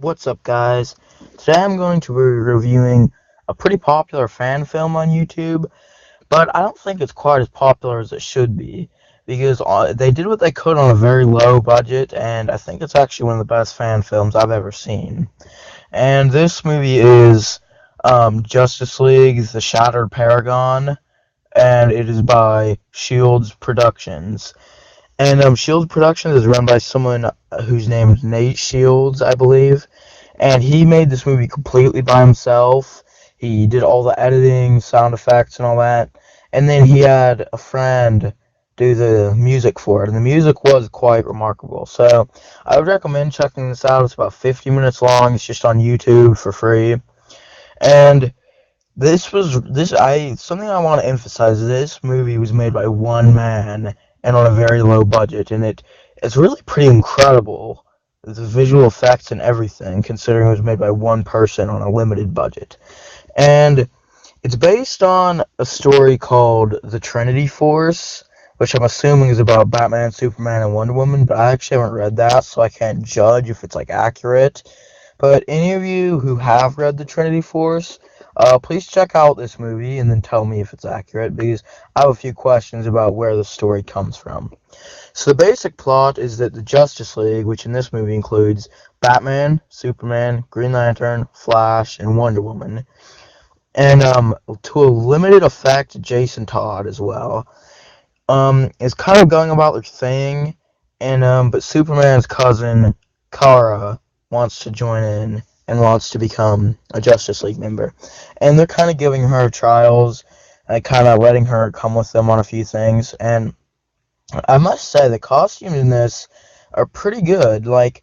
What's up, guys? Today I'm going to be reviewing a pretty popular fan film on YouTube, but I don't think it's quite as popular as it should be because they did what they could on a very low budget, and I think it's actually one of the best fan films I've ever seen. And this movie is Justice League: The Shattered Paragon, and it is by Shields Productions. And Shields Productions is run by someone whose name is Nate Shields, I believe. And he made this movie completely by himself. He did all the editing, sound effects, and all that. And then he had a friend do the music for it. And the music was quite remarkable. So I would recommend checking this out. It's about 50 minutes long. It's just on YouTube for free. And something I want to emphasize. This movie was made by one man and on a very low budget, and it's really pretty incredible, the visual effects and everything, considering it was made by one person on a limited budget. And it's based on a story called The Trinity Force, which I'm assuming is about Batman, Superman, and Wonder Woman, but I actually haven't read that, so I can't judge if it's accurate. But any of you who have read The Trinity Force, please check out this movie and then tell me if it's accurate, because I have a few questions about where the story comes from. So the basic plot is that the Justice League, which in this movie includes Batman, Superman, Green Lantern, Flash, and Wonder Woman, and to a limited effect, Jason Todd as well, is kind of going about their thing, and but Superman's cousin Kara wants to join in and wants to become a Justice League member, and they're kind of giving her trials and kind of letting her come with them on a few things. And I must say the costumes in this are pretty good. The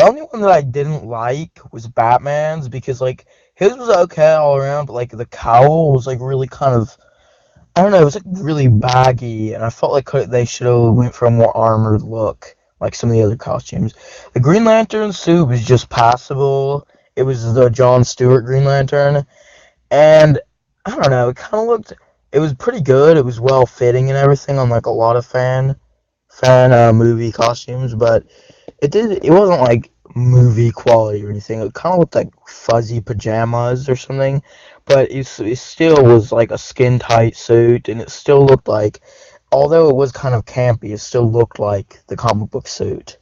only one that I didn't like was Batman's, because his was okay all around, but the cowl was really kind of, I don't know, it was really baggy, and I felt they should have went for a more armored look, like some of the other costumes. The Green Lantern suit was just passable. It was the John Stewart Green Lantern, and I don't know, it was pretty good. It was well fitting and everything on a lot of fan movie costumes, but it wasn't movie quality or anything. It kind of looked like fuzzy pajamas or something, but it still was a skin tight suit, and it still looked although it was kind of campy, it still looked like the comic book suit.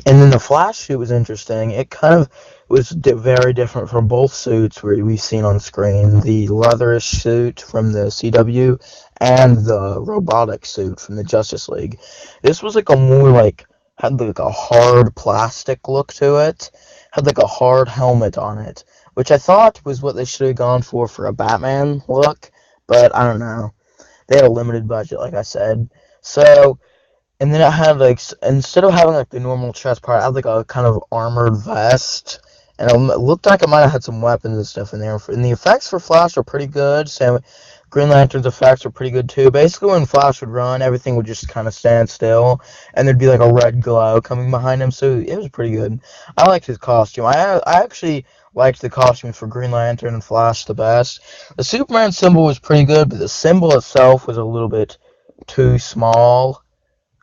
And then the Flash suit was interesting. It kind of was very different from both suits we've seen on screen. The leatherish suit from the CW and the robotic suit from the Justice League. This was a more had a hard plastic look to it. Had a hard helmet on it, which I thought was what they should have gone for a Batman look, but I don't know. They had a limited budget, like I said. So, and then it had instead of having the normal chest part, it had a kind of armored vest, and it looked like it might have had some weapons and stuff in there. And the effects for Flash were pretty good. Same with Green Lantern's effects were pretty good too. Basically, when Flash would run, everything would just kind of stand still, and there'd be a red glow coming behind him. So it was pretty good. I liked his costume. I actually liked the costumes for Green Lantern and Flash the best. The Superman symbol was pretty good, but the symbol itself was a little bit too small.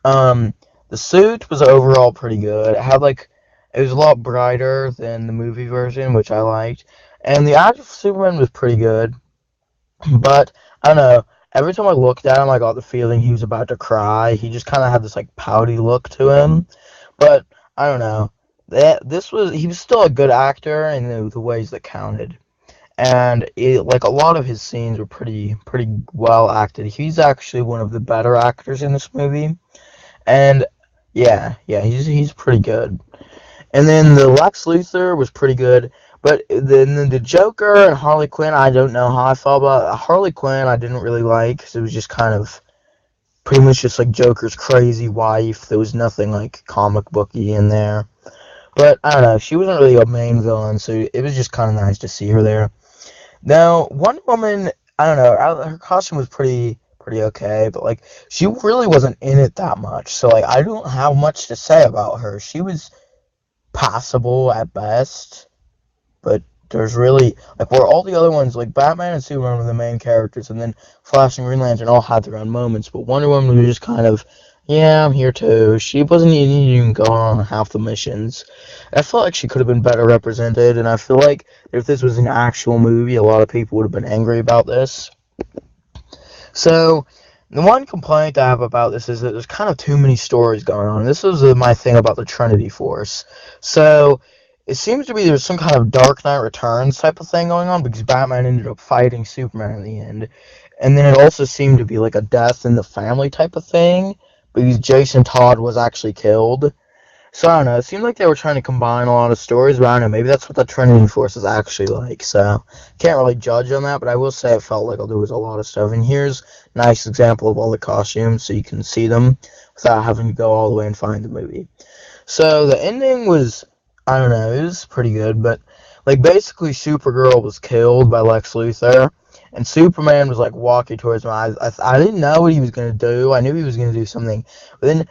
The suit was overall pretty good. It was a lot brighter than the movie version, which I liked. And the actual Superman was pretty good. But, I don't know, every time I looked at him, I got the feeling he was about to cry. He just kind of had this, pouty look to him. But, I don't know. He was still a good actor in the ways that counted. And, a lot of his scenes were pretty well acted. He's actually one of the better actors in this movie. And, yeah, he's pretty good. And then the Lex Luthor was pretty good. But then the Joker and Harley Quinn, I don't know how I felt about it. Harley Quinn I didn't really like, because it was just kind of pretty much just Joker's crazy wife. There was nothing comic booky in there. But I don't know, she wasn't really a main villain, so it was just kind of nice to see her there. Now, Wonder Woman, I don't know, her costume was pretty okay, but she really wasn't in it that much. So I don't have much to say about her. She was passable at best. But there's really, where all the other ones, Batman and Superman were the main characters, and then Flash and Green Lantern all had their own moments, but Wonder Woman was just kind of, Yeah, I'm here too. She wasn't even going on half the missions. I felt like she could have been better represented, and I feel like if this was an actual movie, a lot of people would have been angry about this. So, the one complaint I have about this is that there's kind of too many stories going on. This was my thing about the Trinity Force. So, it seems to be there's some kind of Dark Knight Returns type of thing going on because Batman ended up fighting Superman in the end. And then it also seemed to be like a death in the family type of thing because Jason Todd was actually killed. So I don't know. It seemed like they were trying to combine a lot of stories, but I don't know. Maybe that's what the Trinity Force is actually like. So can't really judge on that, but I will say it felt like there was a lot of stuff. And here's a nice example of all the costumes, so you can see them without having to go all the way and find the movie. So the ending was, I don't know, it was pretty good, but like basically Supergirl was killed by Lex Luthor, and Superman was like walking towards him. I didn't know what he was gonna do. I knew he was gonna do something, but then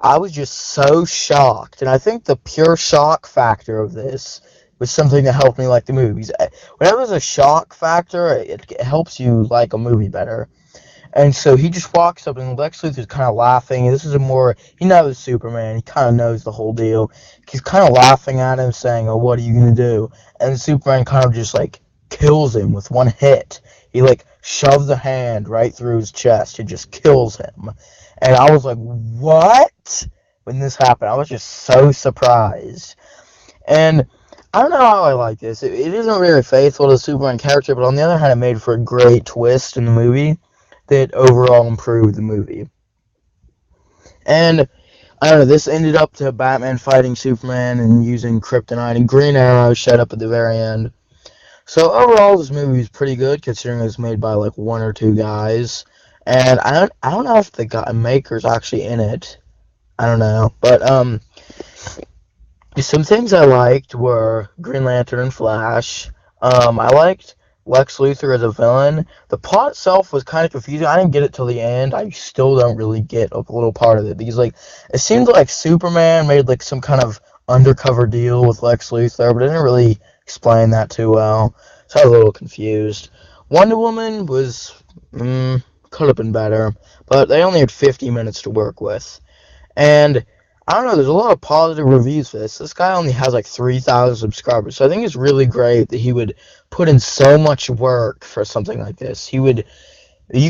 I was just so shocked, and I think the pure shock factor of this was something that helped me like the movies. Whenever there's a shock factor, it helps you like a movie better. And so he just walks up, and Lex Luthor's kind of laughing. This is a more, he knows Superman. He kind of knows the whole deal. He's kind of laughing at him, saying, "Oh, what are you gonna do?" And Superman kind of just like kills him with one hit. He like shoves a hand right through his chest and just kills him. And I was like, "What?" When this happened, I was just so surprised. And I don't know how I like this. It isn't very faithful to the Superman character, but on the other hand, it made for a great twist in the movie that overall improved the movie. And I don't know, this ended up to Batman fighting Superman and using kryptonite, and Green Arrow showed up at the very end. So overall, this movie was pretty good considering it was made by like one or two guys. And I don't know if the maker's actually in it. I don't know, but some things I liked were Green Lantern and Flash. I liked Lex Luthor as a villain. The plot itself was kind of confusing. I didn't get it till the end. I still don't really get a little part of it because, like, it seemed like Superman made like some kind of undercover deal with Lex Luthor, but it didn't really explain that too well. So I was a little confused. Wonder Woman was could have been better, but they only had 50 minutes to work with. And I don't know, there's a lot of positive reviews for this. This guy only has like 3,000 subscribers. So I think it's really great that he would put in so much work for something like this. You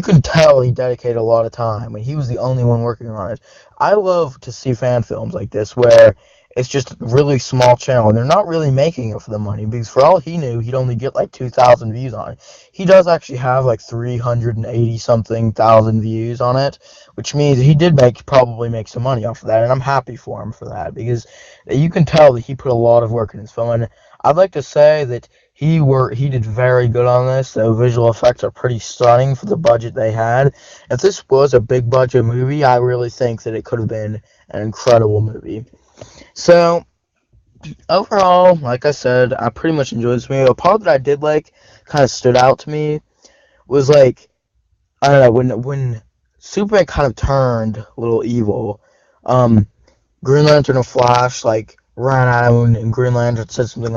can tell he dedicated a lot of time, and he was the only one working on it. I love to see fan films like this where it's just a really small channel, and they're not really making it for the money, because for all he knew, he'd only get like 2,000 views on it. He does actually have like 380-something thousand views on it, which means he did probably make some money off of that, and I'm happy for him for that, because you can tell that he put a lot of work in his film, and I'd like to say that he did very good on this. The visual effects are pretty stunning for the budget they had. If this was a big budget movie, I really think that it could have been an incredible movie. So overall, like I said, I pretty much enjoyed this movie. A part that I did like, kind of stood out to me, was like, I don't know, when Superman kind of turned a little evil. Green Lantern and Flash like ran at him, and Green Lantern said something